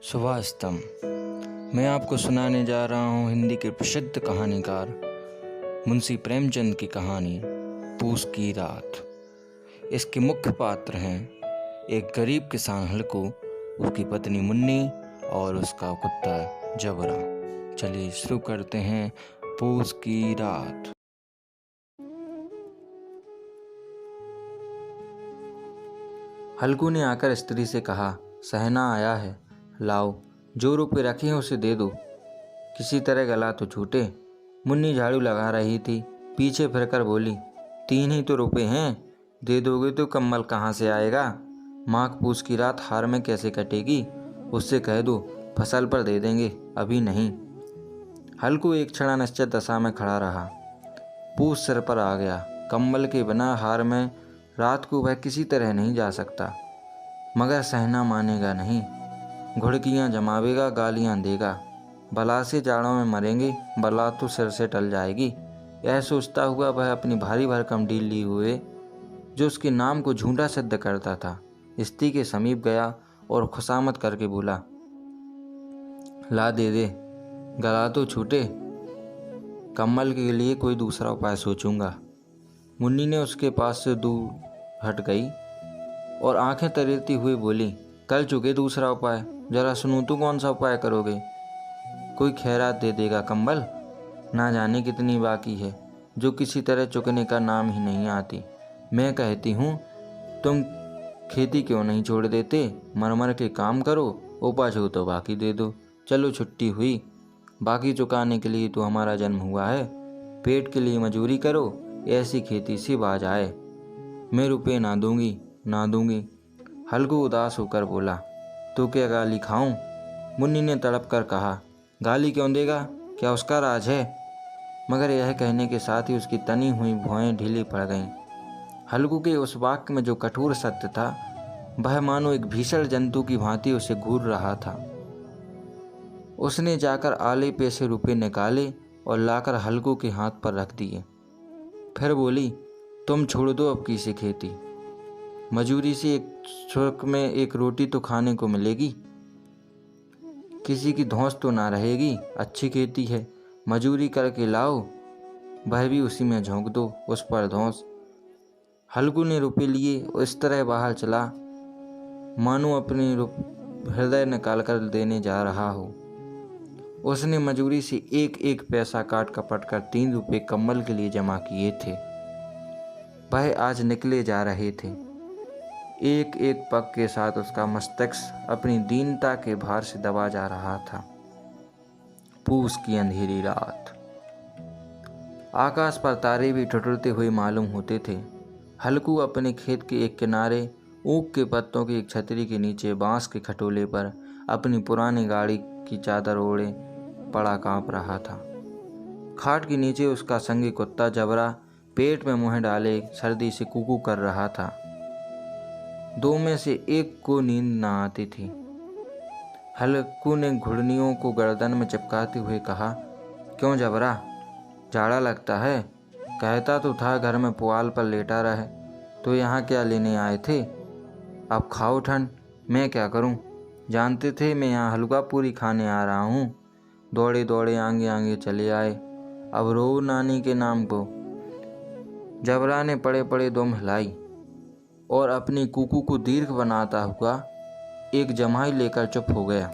सुभाषतम। मैं आपको सुनाने जा रहा हूँ हिंदी के प्रसिद्ध कहानीकार मुंशी प्रेमचंद की कहानी पूस की रात। इसके मुख्य पात्र हैं एक गरीब किसान हल्कू, उसकी पत्नी मुन्नी और उसका कुत्ता जबरा। चलिए शुरू करते हैं पूस की रात। हल्कू ने आकर स्त्री से कहा, सहना आया है, लाओ, जो रुपये रखे हैं उसे दे दो, किसी तरह गला तो छूटे। मुन्नी झाड़ू लगा रही थी, पीछे फिरकर बोली, 3 ही तो रुपये हैं, दे दोगे तो कम्बल कहाँ से आएगा? माघ पूस की रात हार में कैसे कटेगी? उससे कह दो फसल पर दे देंगे, अभी नहीं। हल्कू एक क्षण अनिश्चित दशा में खड़ा रहा। पूस सिर पर आ गया। कम्बल के बिना हार में रात को वह किसी तरह नहीं जा सकता, मगर सहना मानेगा नहीं। घुड़कियाँ जमावेगा, गालियाँ देगा, बला से जाड़ों में मरेंगे, बला तो सिर से टल जाएगी। यह सोचता हुआ वह अपनी भारी भरकम ढील लिए हुए, जो उसके नाम को झूठा सिद्ध करता था, स्त्री के समीप गया और खुशामद करके बोला, ला दे दे, गला तो छूटे, कम्बल के लिए कोई दूसरा उपाय सोचूंगा। मुन्नी ने उसके पास से दूर हट गई और आंखें तरेती हुई बोली, कर चुके दूसरा उपाय, जरा सुनूं तो कौन सा उपाय करोगे? कोई खैरात दे देगा कम्बल, ना जाने कितनी बाकी है, जो किसी तरह चुकने का नाम ही नहीं आती। मैं कहती हूँ तुम खेती क्यों नहीं छोड़ देते, मर के काम करो, उपज हो तो बाकी दे दो। चलो छुट्टी हुई, बाकी चुकाने के लिए तो हमारा जन्म हुआ है, पेट के लिए मजूरी करो, ऐसी खेती से बाज आए। मैं रुपये ना दूंगी। हल्कू उदास होकर बोला, तो क्या गाली खाऊं? मुन्नी ने तड़प कर कहा, गाली क्यों देगा, क्या उसका राज है? मगर यह कहने के साथ ही उसकी तनी हुई भौहें ढीली पड़ गईं। हल्कू के उस वाक्य में जो कठोर सत्य था, वह मानो एक भीषण जंतु की भांति उसे घूर रहा था। उसने जाकर आले पे से रुपये निकाले और लाकर हल्कू के हाथ पर रख दिए। फिर बोली, तुम छोड़ दो अब की खेती, मजूरी से एक सुर्ख में एक रोटी तो खाने को मिलेगी, किसी की धौंस तो ना रहेगी। अच्छी खेती है, मजूरी करके लाओ, वह भी उसी में झोंक दो, उस पर धौंस। हल्कू ने रुपये लिए और इस तरह बाहर चला मानो अपने हृदय निकाल कर देने जा रहा हो। उसने मजूरी से एक एक पैसा काट कपट कर 3 रुपये कम्बल के लिए जमा किए थे। वह आज निकले जा रहे थे। एक एक पग के साथ उसका मस्तिष्क अपनी दीनता के भार से दबा जा रहा था। पूस की अंधेरी रात। आकाश पर तारे भी ठुठुरते हुए मालूम होते थे। हल्कू अपने खेत के एक किनारे ऊख के पत्तों की एक छतरी के नीचे बांस के खटोले पर अपनी पुरानी गाड़ी की चादर ओढ़े पड़ा कांप रहा था। खाट के नीचे उसका संगी कुत्ता जबरा पेट में मुँह डाले सर्दी से कूकू कर रहा था। 2 में से एक को नींद न आती थी। हल्कू ने घुड़नियों को गर्दन में चिपकाते हुए कहा, क्यों जबरा, जाड़ा लगता है? कहता तो था घर में पुआल पर लेटा रहे, तो यहाँ क्या लेने आए थे? अब खाओ ठंड, मैं क्या करूँ? जानते थे मैं यहाँ हलवा पूरी खाने आ रहा हूँ। दौड़े दौड़े आगे आगे चले आए, अब रो नानी के नाम को। जबरा ने पड़े पड़े दुम हिलाई और अपनी कुकू को दीर्घ बनाता हुआ एक जमाई लेकर चुप हो गया।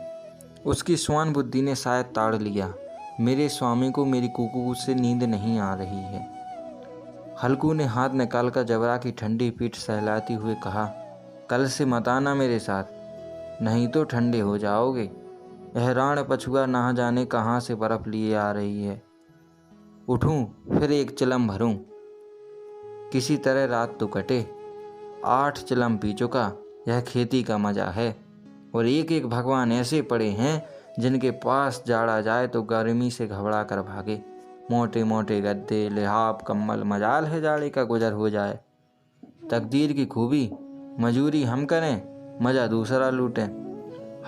उसकी स्वान बुद्धि ने शायद ताड़ लिया, मेरे स्वामी को मेरी कुकू से नींद नहीं आ रही है। हल्कू ने हाथ निकालकर जबरा की ठंडी पीठ सहलाती हुए कहा, कल से मत आना मेरे साथ, नहीं तो ठंडे हो जाओगे। यह राण पछुआ ना जाने कहाँ से बर्फ लिए आ रही है। उठूं फिर एक चिलम भरूं, किसी तरह रात तो कटे। 8 चिलम पी चुका, यह खेती का मजा है। और एक एक भगवान ऐसे पड़े हैं जिनके पास जाड़ा जाए तो गर्मी से घबरा कर भागे। मोटे मोटे गद्दे, लिहाफ, कम्बल, मजाल है जाड़े का गुजर हो जाए। तकदीर की खूबी, मजूरी हम करें, मजा दूसरा लूटें।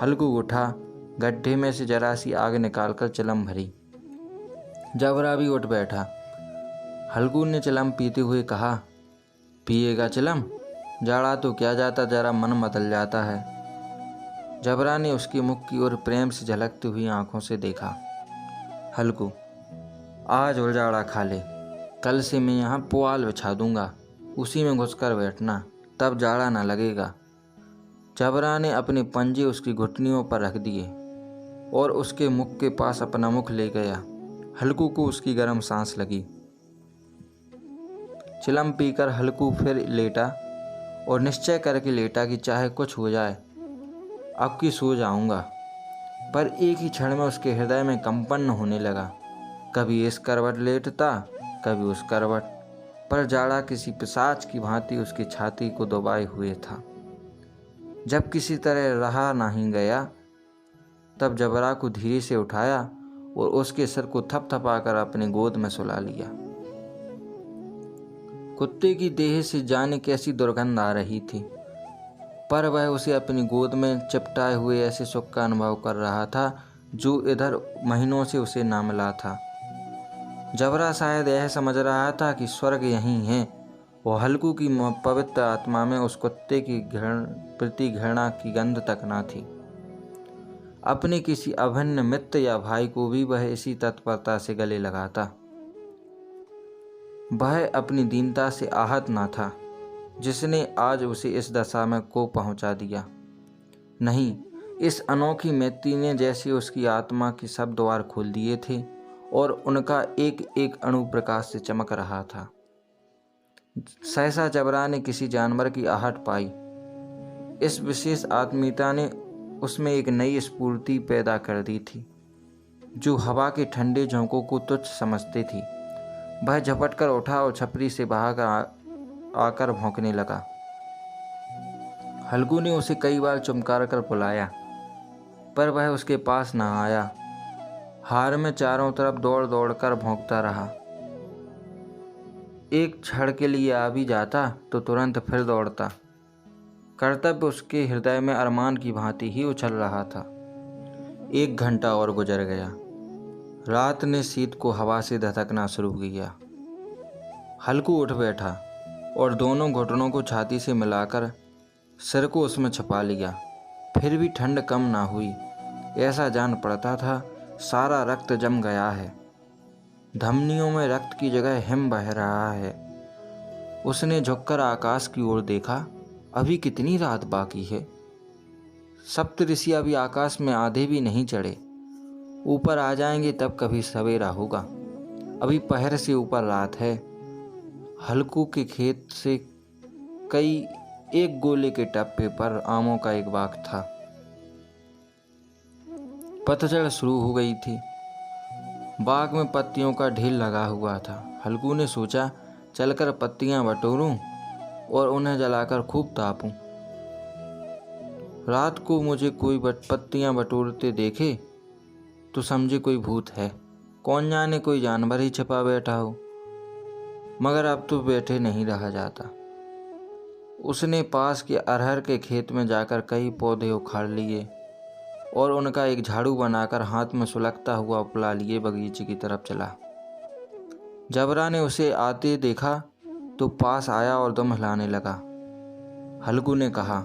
हल्कू उठा, गड्ढे में से जरा सी आग निकालकर चिलम भरी। जबरा भी उठ बैठा। हल्कू ने चिलम पीते हुए कहा, पिएगा चिलम? जाड़ा तो क्या जाता, जरा मन बदल जाता है। जबरा ने उसके मुख की ओर प्रेम से झलकती हुई आंखों से देखा। हल्कू, आज उजाड़ा खा ले, कल से मैं यहाँ पुआल बिछा दूंगा, उसी में घुसकर बैठना, तब जाड़ा ना लगेगा। जबरा ने अपने पंजे उसकी घुटनियों पर रख दिए और उसके मुख के पास अपना मुख ले गया। हल्कू को उसकी गर्म सांस लगी। चिलम पीकर हल्कू फिर लेटा और निश्चय करके लेटा कि चाहे कुछ हो जाए, अब की सो जाऊंगा। पर एक ही क्षण में उसके हृदय में कंपन होने लगा। कभी इस करवट लेटता, कभी उस करवट, पर जाड़ा किसी पिशाच की भांति उसकी छाती को दबाए हुए था। जब किसी तरह रहा नहीं गया, तब जबरा को धीरे से उठाया और उसके सिर को थपथपाकर अपने गोद में सुला लिया। कुत्ते की देह से जाने कैसी दुर्गंध आ रही थी, पर वह उसे अपनी गोद में चिपटाए हुए ऐसे सुख का अनुभव कर रहा था जो इधर महीनों से उसे ना मिला था। जबरा शायद यह समझ रहा था कि स्वर्ग यहीं है और हल्कू की पवित्र आत्मा में उस कुत्ते की प्रति घृणा की गंध तक ना थी। अपने किसी अभिन्न मित्र या भाई को भी वह इसी तत्परता से गले लगाता। वह अपनी दीनता से आहत ना था जिसने आज उसे इस दशा में को पहुंचा दिया। नहीं, इस अनोखी मैत्री ने जैसे उसकी आत्मा के सब द्वार खोल दिए थे और उनका एक एक अणु प्रकाश से चमक रहा था। सहसा जबरा ने किसी जानवर की आहट पाई। इस विशेष आत्मीयता ने उसमें एक नई स्फूर्ति पैदा कर दी थी जो हवा के ठंडे झोंकों को तुच्छ समझती थी। वह झपट कर उठा और छपरी से बाहर आकर भौंकने लगा। हल्कू ने उसे कई बार चुमकार कर बुलाया, पर वह उसके पास न आया। हार में चारों तरफ दौड़ दौड़ कर भौंकता रहा। एक क्षण के लिए आ भी जाता तो तुरंत फिर दौड़ता। कर्तव्य उसके हृदय में अरमान की भांति ही उछल रहा था। 1 घंटा और गुजर गया। रात ने शीत को हवा से धधकना शुरू किया। हल्कू उठ बैठा और दोनों घुटनों को छाती से मिलाकर सिर को उसमें छिपा लिया। फिर भी ठंड कम ना हुई। ऐसा जान पड़ता था सारा रक्त जम गया है। धमनियों में रक्त की जगह हिम बह रहा है। उसने झुककर आकाश की ओर देखा। अभी कितनी रात बाकी है। सप्तऋषि अभी आकाश में आधे भी नहीं चढ़े। ऊपर आ जाएंगे तब कभी सवेरा होगा। अभी पहर से ऊपर रात है। हल्कू के खेत से एक गोले के टप्पे पर आमों का एक बाग था। पतझड़ शुरू हो गई थी। बाग में पत्तियों का ढेर लगा हुआ था। हल्कू ने सोचा चलकर पत्तियां बटोरूं और उन्हें जलाकर खूब तापूं। रात को मुझे कोई पत्तियां बटोरते देखे तो समझे कोई भूत है। कौन जाने कोई जानवर ही छिपा बैठा हो। मगर अब तो बैठे नहीं रहा जाता। उसने पास के अरहर के खेत में जाकर कई पौधे उखाड़ लिए और उनका एक झाड़ू बनाकर हाथ में सुलगता हुआ उपला लिए बगीचे की तरफ चला। जबरा ने उसे आते देखा तो पास आया और दम हिलाने लगा। हल्कू ने कहा,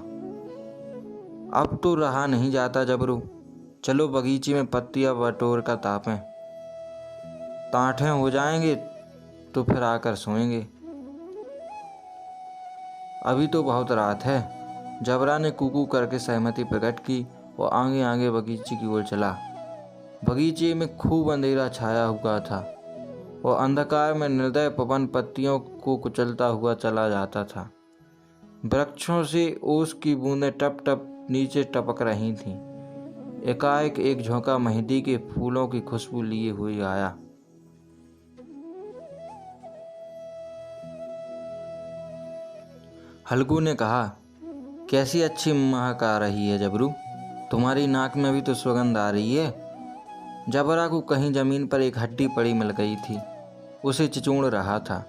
अब तो रहा नहीं जाता जबरू, चलो बगीचे में पत्तियां बटोर कर तापें। तांठे हो जाएंगे तो फिर आकर सोएंगे। अभी तो बहुत रात है। जबरा ने कूकू करके सहमति प्रकट की और आगे आगे बगीचे की ओर चला। बगीचे में खूब अंधेरा छाया हुआ था और अंधकार में निर्दय पवन पत्तियों को कुचलता हुआ चला जाता था। वृक्षों से ओस की बूंदें टप टप नीचे टपक रही थीं। एकाएक एक झोंका मेहंदी के फूलों की खुशबू लिए हुए आया। हल्कू ने कहा, कैसी अच्छी महक आ रही है जबरू, तुम्हारी नाक में भी तो सुगंध आ रही है। जबरा को कहीं जमीन पर एक हड्डी पड़ी मिल गई थी। उसे चिचोड़ रहा था।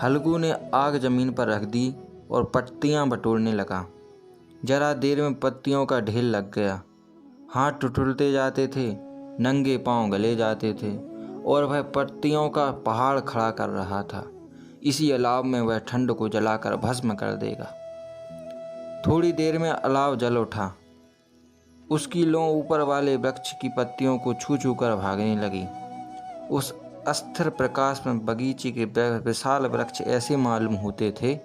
हल्कू ने आग जमीन पर रख दी और पत्तियां बटोरने लगा। जरा देर में पत्तियों का ढेर लग गया। हाथ टुटुलते जाते थे, नंगे पांव गले जाते थे और वह पत्तियों का पहाड़ खड़ा कर रहा था। इसी अलाव में वह ठंड को जलाकर भस्म कर देगा। थोड़ी देर में अलाव जल उठा। उसकी लौ ऊपर वाले वृक्ष की पत्तियों को छू छू कर भागने लगी। उस अस्थिर प्रकाश में बगीचे के विशाल वृक्ष ऐसे मालूम होते थे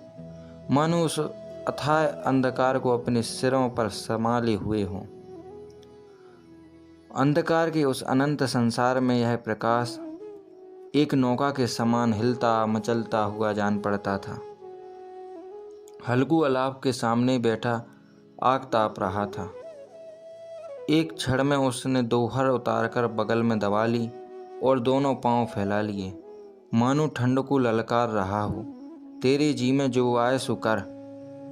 मानो उस अथाह अंधकार को अपने सिरों पर संभाले हुए हों। अंधकार के उस अनंत संसार में यह प्रकाश एक नौका के समान हिलता मचलता हुआ जान पड़ता था। हल्कू अलाव के सामने बैठा आग ताप रहा था। एक क्षण में उसने दोहर उतारकर बगल में दबा ली और दोनों पांव फैला लिए, मानो ठंड को ललकार रहा हो। तेरे जी में जो आए सो कर।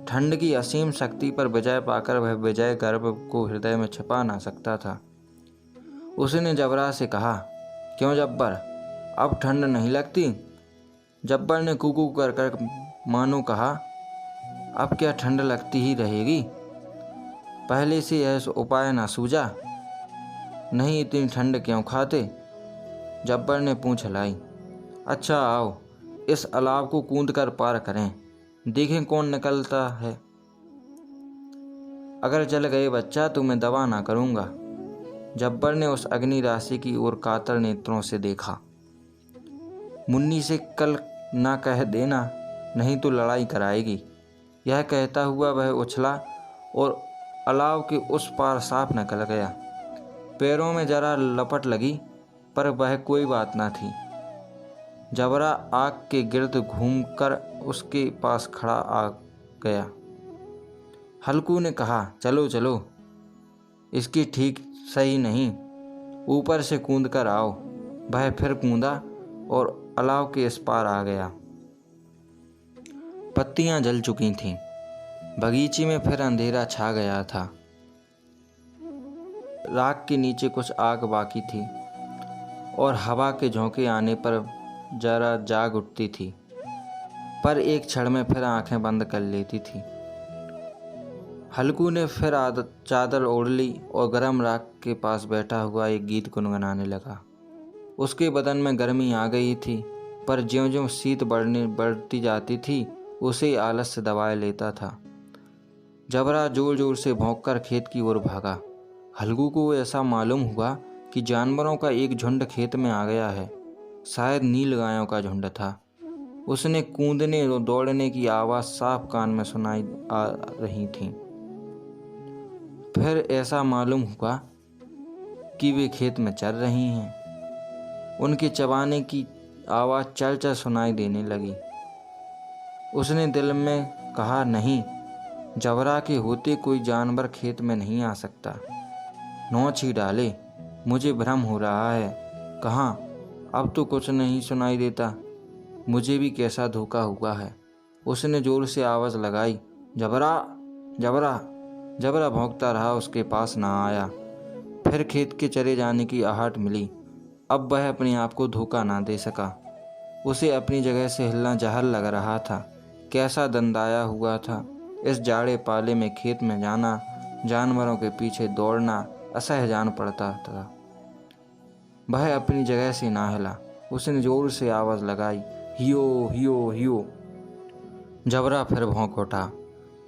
ठंड की असीम शक्ति पर विजय पाकर वह विजय गर्व को हृदय में छिपा ना सकता था। उसने जबरा से कहा, क्यों जब्बर, अब ठंड नहीं लगती? जब्बर ने कूकू कर कर मानो कहा, अब क्या ठंड लगती ही रहेगी? पहले से यह उपाय ना सूझा? नहीं इतनी ठंड क्यों खाते? जब्बर ने पूंछ हिलाई। अच्छा आओ, इस अलाव को कूद कर पार करें, देखें कौन निकलता है। अगर जल गए बच्चा तो मैं दवा ना करूँगा। जब्बर ने उस अग्नि राशि की ओर कातर नेत्रों से देखा। मुन्नी से कल ना कह देना, नहीं तो लड़ाई कराएगी। यह कहता हुआ वह उछला और अलाव के उस पार साफ निकल गया। पैरों में जरा लपट लगी, पर वह कोई बात ना थी। जबरा आग के गिर्द घूमकर उसके पास खड़ा आ गया। हल्कू ने कहा, चलो चलो, इसकी ठीक सही नहीं, ऊपर से कूद कर आओ। वह फिर कूदा और अलाव के इस पार आ गया। पत्तियां जल चुकी थीं। बगीचे में फिर अंधेरा छा गया था। राख के नीचे कुछ आग बाकी थी और हवा के झोंके आने पर जरा जाग उठती थी, पर एक क्षण में फिर आंखें बंद कर लेती थी। हल्कू ने फिर चादर ओढ़ ली और गर्म राख के पास बैठा हुआ एक गीत गुनगुनाने लगा। उसके बदन में गर्मी आ गई थी, पर ज्यों-ज्यों शीत बढ़ती जाती थी उसे आलस्य दबाए लेता था। जबरा जोर जोर से भौंककर खेत की ओर भागा। हल्कू को ऐसा मालूम हुआ कि जानवरों का एक झुंड खेत में आ गया है। शायद नील गायों का झुंड था। उसने कूदने और दौड़ने की आवाज़ साफ कान में सुनाई आ रही थी। फिर ऐसा मालूम हुआ कि वे खेत में चर रही हैं। उनके चबाने की आवाज़ चल चल सुनाई देने लगी। उसने दिल में कहा, नहीं, जबरा के होते कोई जानवर खेत में नहीं आ सकता। नोच ही डाले, मुझे भ्रम हो रहा है। कहाँ, अब तो कुछ नहीं सुनाई देता। मुझे भी कैसा धोखा हुआ है। उसने जोर से आवाज़ लगाई, जबरा जबरा। जबरा भौंकता रहा, उसके पास ना आया। फिर खेत के चले जाने की आहट मिली। अब वह अपने आप को धोखा ना दे सका। उसे अपनी जगह से हिलना जहर लग रहा था। कैसा दंदाया हुआ था। इस जाड़े पाले में खेत में जाना, जानवरों के पीछे दौड़ना असह्य जान पड़ता था। वह अपनी जगह से ना हिला। उसने जोर से आवाज़ लगाई, हियो हियो हियो। जबरा फिर भौंक उठा।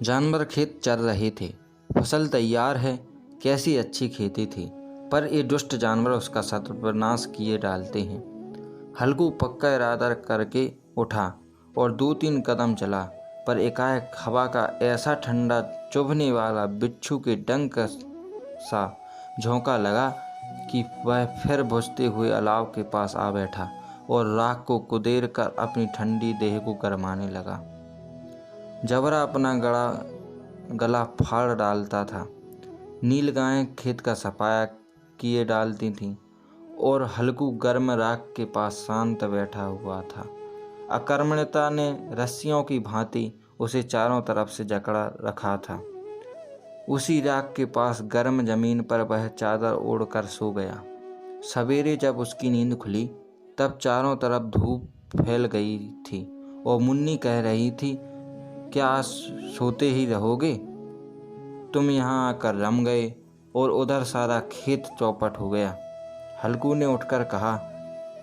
जानवर खेत चर रहे थे। फसल तैयार है, कैसी अच्छी खेती थी, पर ये दुष्ट जानवर उसका सर्वनाश किए डालते हैं। हल्कू पक्का इरादा करके उठा और 2-3 कदम चला, पर एकाएक हवा का ऐसा ठंडा चुभने वाला बिच्छू के डंक सा झोंका लगा कि वह फिर बुझते हुए अलाव के पास आ बैठा और राख को कुदेर कर अपनी ठंडी देह को गरमाने लगा। जबरा अपना गला फाड़ डालता था। नील गायें खेत का सफाया किए डालती थीं और हल्कू गर्म राख के पास शांत बैठा हुआ था। अकर्मण्यता ने रस्सियों की भांति उसे चारों तरफ से जकड़ा रखा था। उसी राख के पास गर्म जमीन पर वह चादर ओढ़कर सो गया। सवेरे जब उसकी नींद खुली तब चारों तरफ धूप फैल गई थी और मुन्नी कह रही थी, क्या आज सोते ही रहोगे? तुम यहाँ आकर रम गए और उधर सारा खेत चौपट हो गया। हल्कू ने उठकर कहा,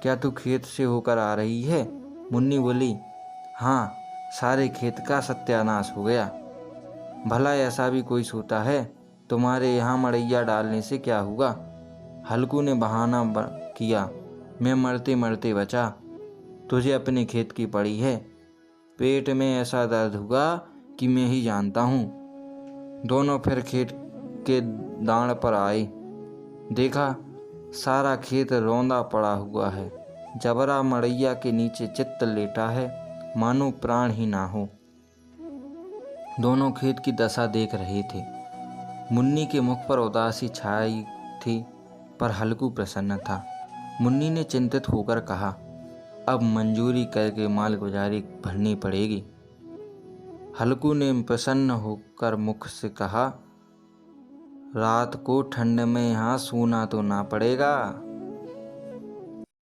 क्या तू खेत से होकर आ रही है? मुन्नी बोली, हाँ, सारे खेत का सत्यानाश हो गया। भला ऐसा भी कोई सोता है? तुम्हारे यहाँ मड़ैया डालने से क्या हुआ? हल्कू ने बहाना किया, मैं मरते मरते बचा। तुझे अपने खेत की पड़ी है। पेट में ऐसा दर्द हुआ कि मैं ही जानता हूँ। दोनों फिर खेत के दांड़ पर आए। देखा सारा खेत रौंदा पड़ा हुआ है। जबरा मड़ैया के नीचे चित्त लेटा है, मानो प्राण ही ना हो। दोनों खेत की दशा देख रहे थे। मुन्नी के मुख पर उदासी छाई थी, पर हल्कू प्रसन्न था। मुन्नी ने चिंतित होकर कहा, अब मंजूरी करके मालगुजारी भरनी पड़ेगी। हल्कू ने प्रसन्न होकर मुख से कहा, रात को ठंड में यहाँ सोना तो ना पड़ेगा।